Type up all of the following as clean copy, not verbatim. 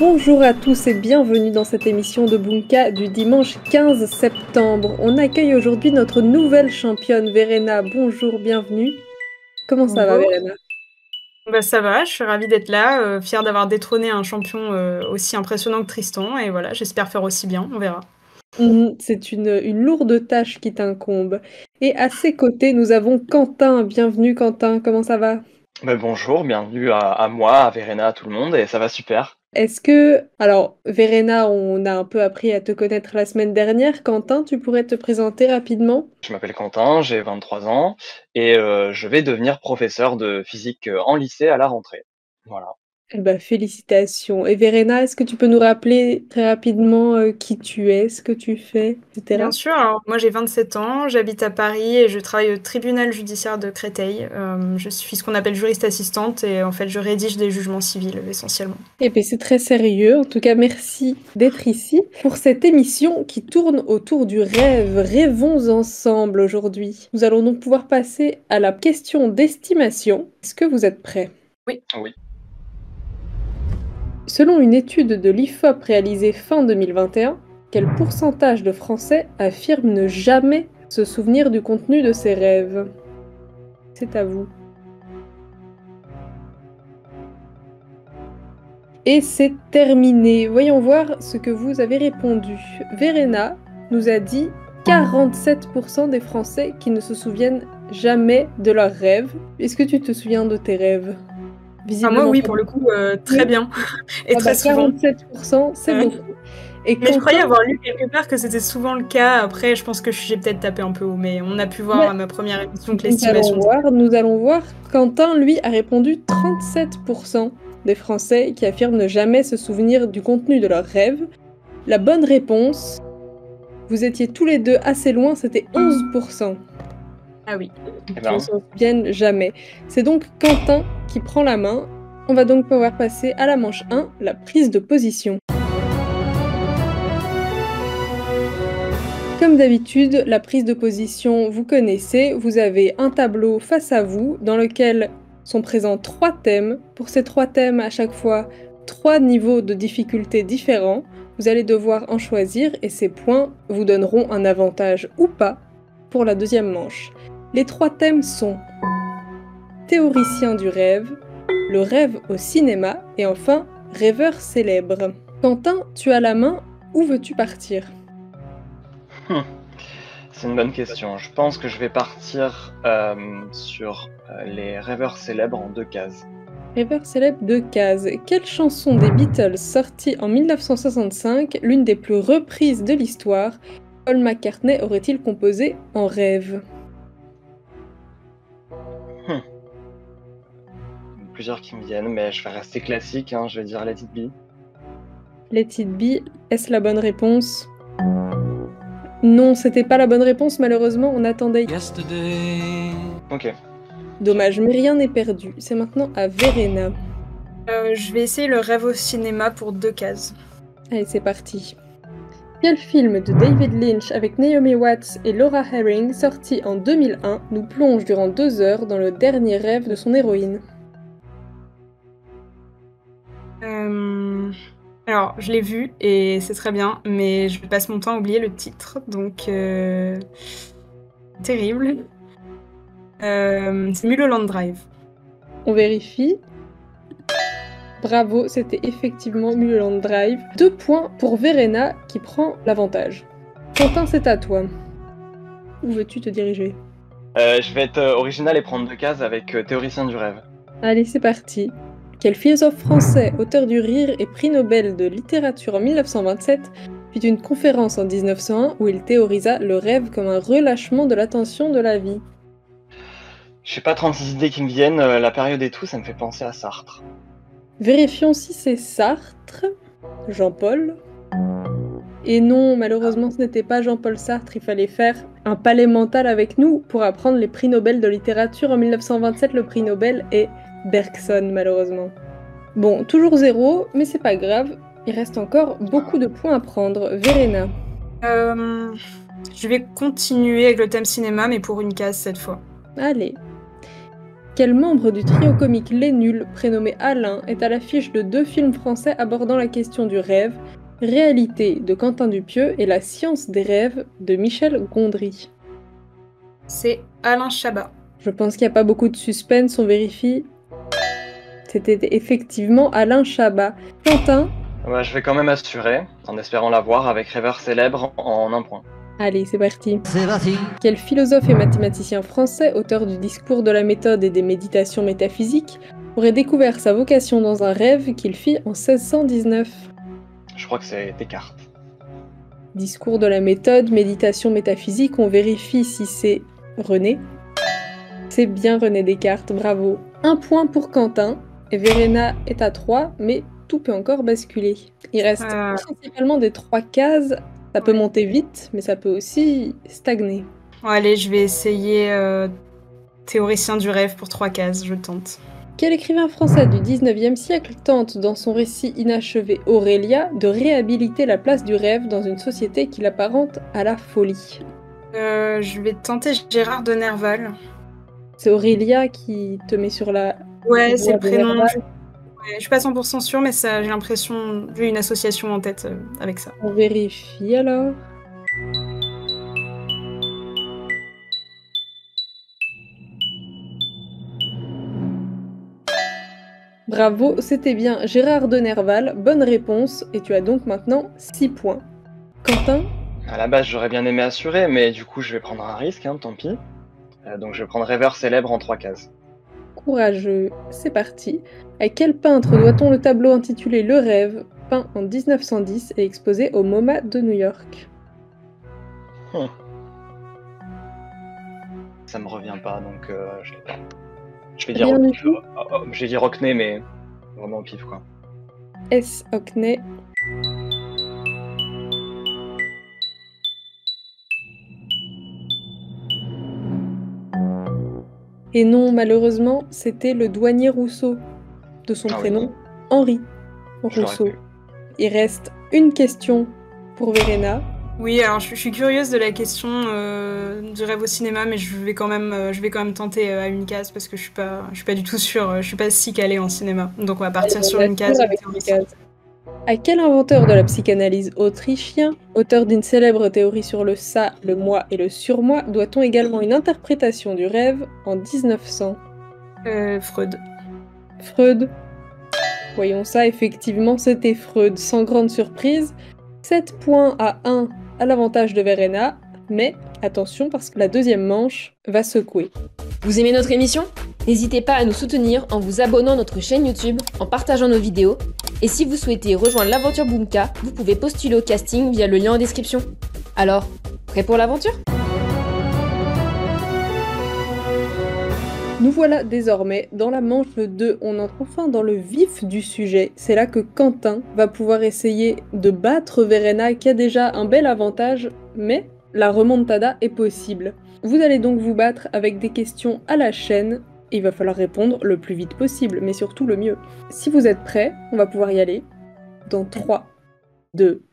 Bonjour à tous et bienvenue dans cette émission de Bunka du dimanche 15 septembre. On accueille aujourd'hui notre nouvelle championne Verena. Bonjour, bienvenue. Comment ça va Verena? Ça va, je suis ravie d'être là, fière d'avoir détrôné un champion, aussi impressionnant que Tristan et voilà, j'espère faire aussi bien, on verra. C'est une lourde tâche qui t'incombe. Et à ses côtés, nous avons Quentin. Bienvenue Quentin, comment ça va? Bonjour, bienvenue à moi, à Verena, à tout le monde, et ça va super. Alors Verena, on a un peu appris à te connaître la semaine dernière. Quentin, tu pourrais te présenter rapidement? Je m'appelle Quentin, j'ai 23 ans, et je vais devenir professeur de physique en lycée à la rentrée. Voilà. Eh ben, félicitations. Et Verena, est-ce que tu peux nous rappeler très rapidement qui tu es, ce que tu fais, etc. Bien sûr, alors moi j'ai 27 ans, j'habite à Paris et je travaille au tribunal judiciaire de Créteil. Je suis ce qu'on appelle juriste assistante et en fait je rédige des jugements civils essentiellement. Eh bien, c'est très sérieux. En tout cas, merci d'être ici pour cette émission qui tourne autour du rêve. Rêvons ensemble aujourd'hui. Nous allons donc pouvoir passer à la question d'estimation. Est-ce que vous êtes prêts? Oui. Oui. Selon une étude de l'IFOP réalisée fin 2021, quel pourcentage de Français affirment ne jamais se souvenir du contenu de ses rêves? C'est à vous. Et c'est terminé. Voyons voir ce que vous avez répondu. Verena nous a dit 47% des Français qui ne se souviennent jamais de leurs rêves. Est-ce que tu te souviens de tes rêves? Moi oui, pour le coup, très bien et très souvent. 47%, c'est beaucoup. Mais je croyais avoir lu quelque part que c'était souvent le cas. Après, je pense que j'ai peut-être tapé un peu haut, mais on a pu voir à ma première émission que l'estimation... Nous allons voir. Quentin, lui, a répondu 37% des Français qui affirment ne jamais se souvenir du contenu de leurs rêves. La bonne réponse, vous étiez tous les deux assez loin, c'était 11%. Ah oui. Qui ne s'en souviennent jamais. C'est donc Quentin qui prend la main. On va donc pouvoir passer à la manche 1, la prise de position. Comme d'habitude, la prise de position, vous connaissez, vous avez un tableau face à vous dans lequel sont présents 3 thèmes. Pour ces 3 thèmes, à chaque fois, 3 niveaux de difficulté différents. Vous allez devoir en choisir et ces points vous donneront un avantage ou pas pour la deuxième manche. Les 3 thèmes sont théoricien du rêve, le rêve au cinéma et enfin rêveur célèbre. Quentin, tu as la main, où veux-tu partir? C'est une bonne question. Je pense que je vais partir sur les rêveurs célèbres en 2 cases. Rêveur célèbre 2 cases. Quelle chanson des Beatles sortie en 1965, l'une des plus reprises de l'histoire, Paul McCartney aurait-il composé en rêve? Plusieurs qui me viennent, mais je vais rester classique, je vais dire Let It Be. Let It Be, est-ce la bonne réponse? Non, c'était pas la bonne réponse, malheureusement, on attendait. Ok. Dommage, mais rien n'est perdu. C'est maintenant à Verena. Je vais essayer le rêve au cinéma pour 2 cases. Allez, c'est parti. Quel film de David Lynch avec Naomi Watts et Laura Herring, sorti en 2001, nous plonge durant 2 heures dans le dernier rêve de son héroïne? Alors, je l'ai vu et c'est très bien, mais je passe mon temps à oublier le titre, donc terrible. C'est Mulholland Drive. On vérifie. Bravo, c'était effectivement Mulholland Drive. 2 points pour Verena qui prend l'avantage. Quentin, c'est à toi. Où veux-tu te diriger? Je vais être original et prendre 2 cases avec théoricien du rêve. Allez, c'est parti. Quel philosophe français, auteur du Rire et prix Nobel de littérature en 1927, fit une conférence en 1901 où il théorisa le rêve comme un relâchement de l'attention de la vie? Je sais pas, 36 idées qui me viennent, la période et tout, ça me fait penser à Sartre. Vérifions si c'est Sartre. Jean-Paul. Et non, malheureusement, ce n'était pas Jean-Paul Sartre. Il fallait faire un palais mental avec nous pour apprendre les prix Nobel de littérature. En 1927, le prix Nobel est Bergson, malheureusement. Bon, toujours 0, mais c'est pas grave. Il reste encore beaucoup de points à prendre. Verena. Je vais continuer avec le thème cinéma, mais pour une case cette fois. Allez. Quel membre du trio comique Les Nuls, prénommé Alain, est à l'affiche de 2 films français abordant la question du rêve, Réalité de Quentin Dupieux et La science des rêves de Michel Gondry? C'est Alain Chabat. Je pense qu'il n'y a pas beaucoup de suspense, on vérifie. C'était effectivement Alain Chabat. Quentin? Ouais, je vais quand même assurer, en espérant l'avoir avec Rêveur célèbre en 1 point. Allez, c'est parti. C'est parti. Quel philosophe et mathématicien français, auteur du discours de la méthode et des méditations métaphysiques, aurait découvert sa vocation dans un rêve qu'il fit en 1619? Je crois que c'est Descartes. Discours de la méthode, méditation métaphysique, on vérifie si c'est René. C'est bien René Descartes, bravo. 1 point pour Quentin, et Verena est à 3, mais tout peut encore basculer. Il reste principalement des 3 cases. Ça peut monter vite, mais ça peut aussi stagner. Bon, allez, je vais essayer théoricien du rêve pour 3 cases, je tente. Quel écrivain français du 19e siècle tente, dans son récit inachevé Aurélia, de réhabiliter la place du rêve dans une société qui l'apparente à la folie? Je vais tenter Gérard de Nerval. C'est Aurélia qui te met sur la... Ouais, c'est le voie de prénom. Nerval. Ouais, je suis pas 100% sûre, mais ça, j'ai l'impression, j'ai une association en tête avec ça. On vérifie alors. Bravo, c'était bien Gérard de Nerval, bonne réponse, et tu as donc maintenant 6 points. Quentin? À la base, j'aurais bien aimé assurer, mais du coup, je vais prendre un risque, hein, tant pis. Donc je vais prendre Rêveur célèbre en 3 cases. Courageux, c'est parti. À quel peintre doit-on le tableau intitulé Le Rêve, peint en 1910 et exposé au MoMA de New York? Ça me revient pas, donc je l'ai pas. Je vais Rien du tout. j'ai dit Rockney, mais vraiment au pif, quoi. S. Hockney. Et non, malheureusement, c'était le douanier Rousseau, de son Ah oui. prénom Henri Je l'aurais Rousseau. pu. Il reste une question pour Verena. Oui, alors je suis curieuse de la question du rêve au cinéma, mais je vais quand même tenter à une case parce que je suis pas du tout sûre, je suis pas si calée en cinéma. Donc on va partir sur une case. Avec une case. À quel inventeur de la psychanalyse autrichien, auteur d'une célèbre théorie sur le ça, le moi et le surmoi, doit-on également une interprétation du rêve en 1900? Freud. Freud. Voyons ça, effectivement, c'était Freud, sans grande surprise. 7 points à 1 à l'avantage de Verena, mais attention parce que la deuxième manche va secouer. Vous aimez notre émission? N'hésitez pas à nous soutenir en vous abonnant à notre chaîne YouTube, en partageant nos vidéos. Et si vous souhaitez rejoindre l'aventure Boomka, vous pouvez postuler au casting via le lien en description. Alors, prêt pour l'aventure? Nous voilà désormais dans la manche 2, on entre enfin dans le vif du sujet. C'est là que Quentin va pouvoir essayer de battre Verena qui a déjà un bel avantage, mais la remontada est possible. Vous allez donc vous battre avec des questions à la chaîne, et il va falloir répondre le plus vite possible, mais surtout le mieux. Si vous êtes prêts, on va pouvoir y aller. Dans 3, 2,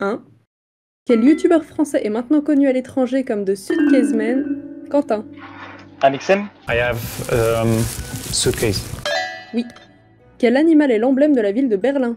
1... Quel youtubeur français est maintenant connu à l'étranger comme The Suitcase Man? Quentin. Alexem? I have suitcase. Oui. Quel animal est l'emblème de la ville de Berlin?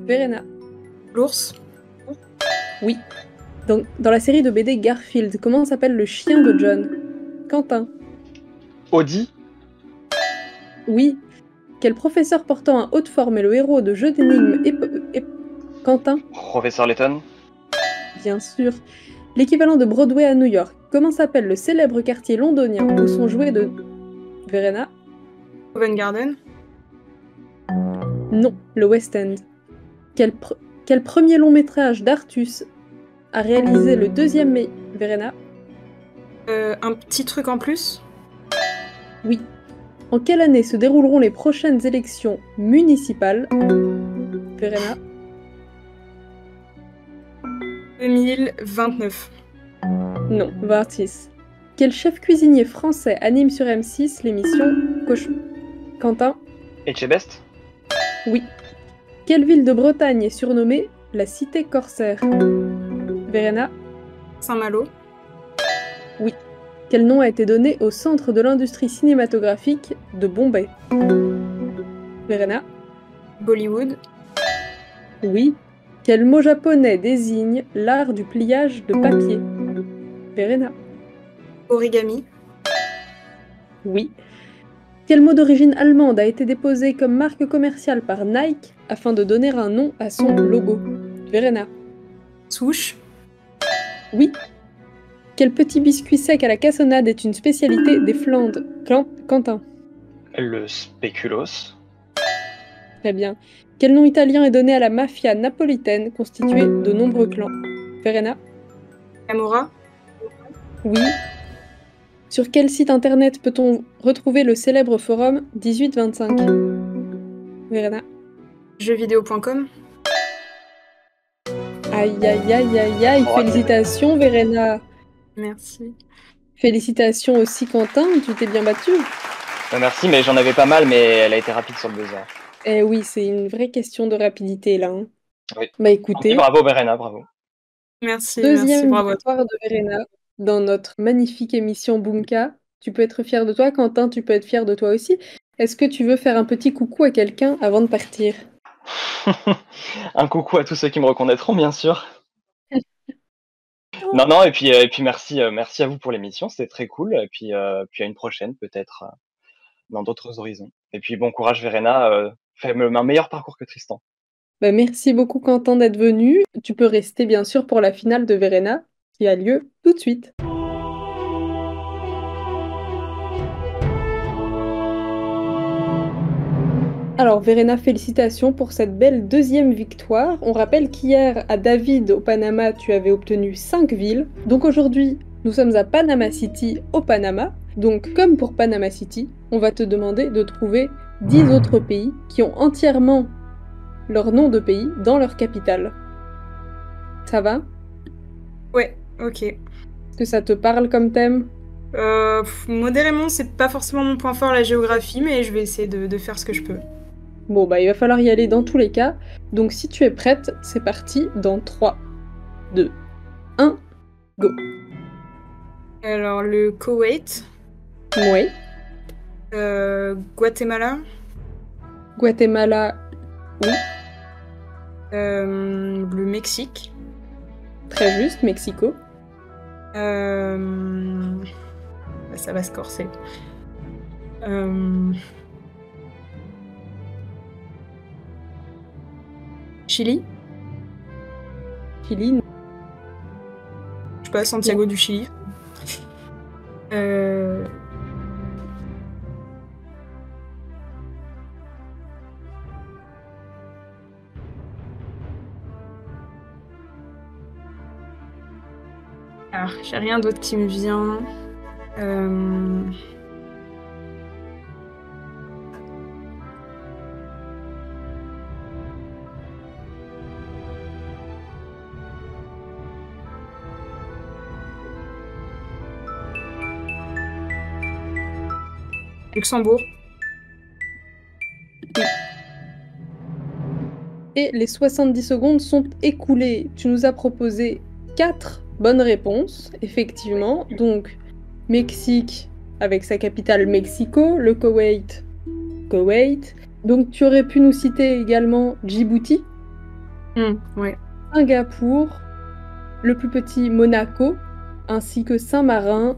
Verena. L'ours. Oui. Dans la série de BD Garfield, comment s'appelle le chien de John? Quentin. Audi? Oui. Quel professeur portant un haut de forme est le héros de jeux d'énigmes Quentin. Professeur Layton? Bien sûr. L'équivalent de Broadway à New York. Comment s'appelle le célèbre quartier londonien où sont joués de... Verena? Covent Garden. Non, le West End. Quel premier long métrage d'Artus a réalisé le deuxième... Verena? Un petit truc en plus. Oui. En quelle année se dérouleront les prochaines élections municipales? Verena? 2029. Non, 26. Quel chef cuisinier français anime sur M6 l'émission Cochon? Quentin? Etchebest? Oui. Quelle ville de Bretagne est surnommée la cité corsaire? Verena? Saint-Malo. Oui. Quel nom a été donné au centre de l'industrie cinématographique de Bombay? Verena? Bollywood. Oui. Quel mot japonais désigne l'art du pliage de papier? Verena? Origami. Oui. Quel mot d'origine allemande a été déposé comme marque commerciale par Nike afin de donner un nom à son logo? Verena? Souche. Oui. Quel petit biscuit sec à la cassonade est une spécialité des Flandres? Quentin? Le spéculoos. Très bien. Quel nom italien est donné à la mafia napolitaine constituée de nombreux clans? Verena? Camorra. Oui. Sur quel site internet peut-on retrouver le célèbre forum 1825? Verena? Jeuxvideo.com. Aïe aïe aïe aïe aïe, Oh, félicitations Verena! Merci. Félicitations aussi Quentin, tu t'es bien battu. Merci, mais j'en avais pas mal, mais elle a été rapide sur le buzzer. Eh oui, c'est une vraie question de rapidité là. Hein. Oui. Bah écoutez, Bravo Verena, bravo. Merci, deuxième bravo. victoire de Verena dans notre magnifique émission Bunka. Tu peux être fier de toi, Quentin, tu peux être fier de toi aussi. Est-ce que tu veux faire un petit coucou à quelqu'un avant de partir? Un coucou à tous ceux qui me reconnaîtront, bien sûr. Non, et puis merci à vous pour l'émission, c'était très cool. Et puis à une prochaine, peut-être dans d'autres horizons. Et puis bon courage Verena, fais un meilleur parcours que Tristan. Bah, merci beaucoup Quentin d'être venu. Tu peux rester bien sûr pour la finale de Verena qui a lieu tout de suite. Alors Verena, félicitations pour cette belle deuxième victoire. On rappelle qu'hier à David au Panama, tu avais obtenu 5 villes. Donc aujourd'hui, nous sommes à Panama City au Panama. Donc comme pour Panama City, on va te demander de trouver 10 autres pays qui ont entièrement leur nom de pays dans leur capitale. Ça va? Ouais, ok. Est-ce que ça te parle comme thème? Modérément, c'est pas forcément mon point fort la géographie, mais je vais essayer de faire ce que je peux. Bon, bah il va falloir y aller dans tous les cas. Donc si tu es prête, c'est parti dans 3, 2, 1, go. Alors, le Koweït, Oui. Guatemala, Guatemala, oui. le Mexique, Très juste, Mexico. ça va se corser. Chili, Chili, je sais pas, Santiago du Chili. Alors, j'ai rien d'autre qui me vient. Luxembourg. Et les 70 secondes sont écoulées. Tu nous as proposé 4 bonnes réponses, effectivement. Donc, Mexique avec sa capitale Mexico, le Koweït, Koweït. Donc, tu aurais pu nous citer également Djibouti, Ouais. Singapour, le plus petit Monaco, ainsi que Saint-Marin,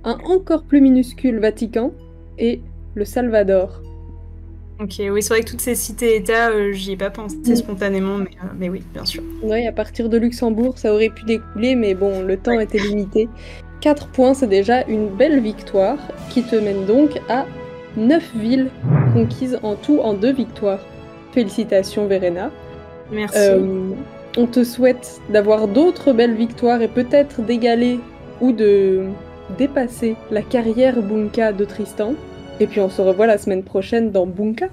un encore plus minuscule Vatican et le Salvador. Ok, oui, c'est vrai que toutes ces cités-États, j'y ai pas pensé spontanément, mais oui, bien sûr. Ouais, à partir de Luxembourg, ça aurait pu découler, mais bon, le temps était limité. 4 points, c'est déjà une belle victoire, qui te mène donc à 9 villes conquises en tout en 2 victoires. Félicitations Verena. Merci. On te souhaite d'avoir d'autres belles victoires et peut-être d'égaler ou de dépasser la carrière Bunka de Tristan. Et puis on se revoit la semaine prochaine dans Bunka.